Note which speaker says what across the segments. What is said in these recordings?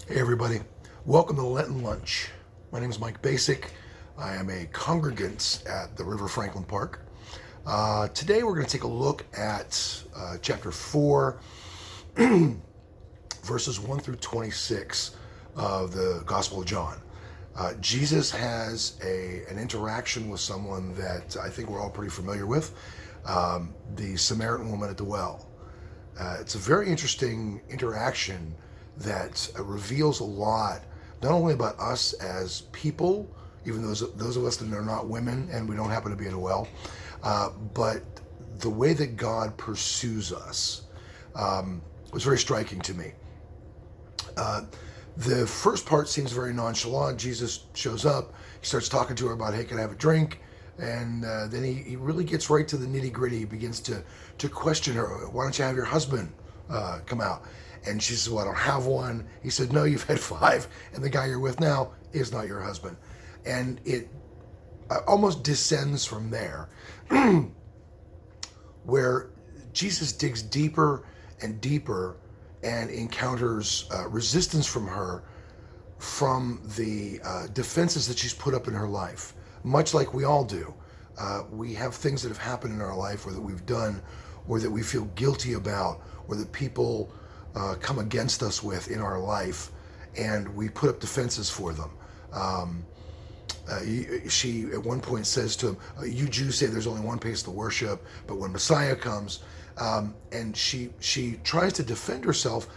Speaker 1: Hey everybody, welcome to Lenten Lunch. My name is Mike Bajsec. I am a congregant at the River Franklin Park. Today we're going to take a look at chapter 4, verses 1 through 26 of the Gospel of John. Jesus has an interaction with someone that I think we're all pretty familiar with, the Samaritan woman at the well. It's a very interesting interaction that reveals a lot, not only about us as people, even those of us that are not women and we don't happen to be at a well, but the way that God pursues us was very striking to me. The first part seems very nonchalant. Jesus shows up, he starts talking to her about, hey, can I have a drink? And then he really gets right to the nitty gritty. He begins to question her. Why don't you have your husband come out? And she says, well, I don't have one. He said, no, you've had 5. And the guy you're with now is not your husband. And it almost descends from there, where Jesus digs deeper and deeper and encounters resistance from her, from the defenses that she's put up in her life. Much like we all do. We have things that have happened in our life, or that we've done, or that we feel guilty about, or that people come against us with in our life, and we put up defenses for them. She at one point says to him, you Jews say there's only one place to worship, but when Messiah comes, and she tries to defend herself,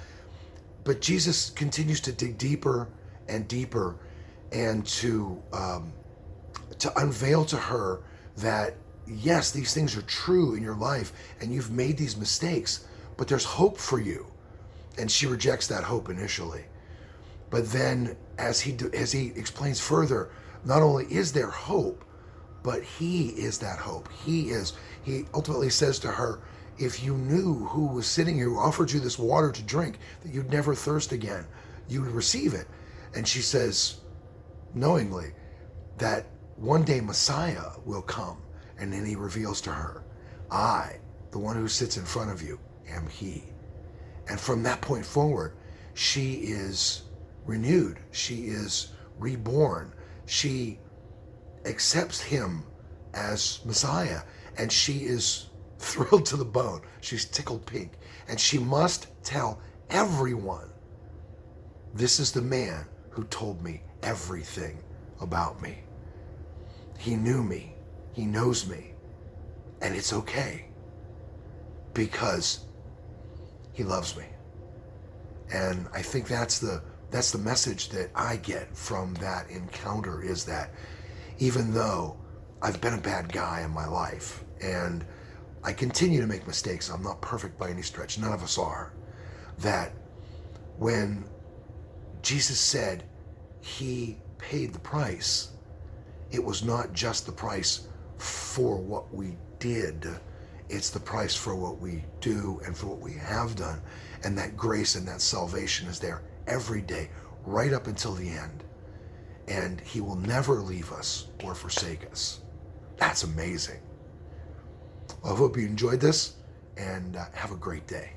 Speaker 1: but Jesus continues to dig deeper and deeper, and to unveil to her that yes, these things are true in your life, and you've made these mistakes, but there's hope for you. And she rejects that hope initially. But then as he explains further, not only is there hope, but he is that hope. He ultimately says to her, if you knew who was sitting here, who offered you this water to drink, that you'd never thirst again, you would receive it. And she says, knowingly, that one day Messiah will come. And then he reveals to her, I, the one who sits in front of you, am he. And from that point forward, she is renewed. She is reborn. She accepts him as Messiah, and she is thrilled to the bone. She's tickled pink. And she must tell everyone, this is the man who told me everything about me. He knew me. He knows me. And it's okay, because he loves me. And I think that's the message that I get from that encounter, is that even though I've been a bad guy in my life, and I continue to make mistakes, I'm not perfect by any stretch, none of us are, that when Jesus said he paid the price, it was not just the price for what we did, it's the price for what we do and for what we have done. And that grace and that salvation is there every day, right up until the end. And he will never leave us or forsake us. That's amazing. Well, I hope you enjoyed this, and have a great day.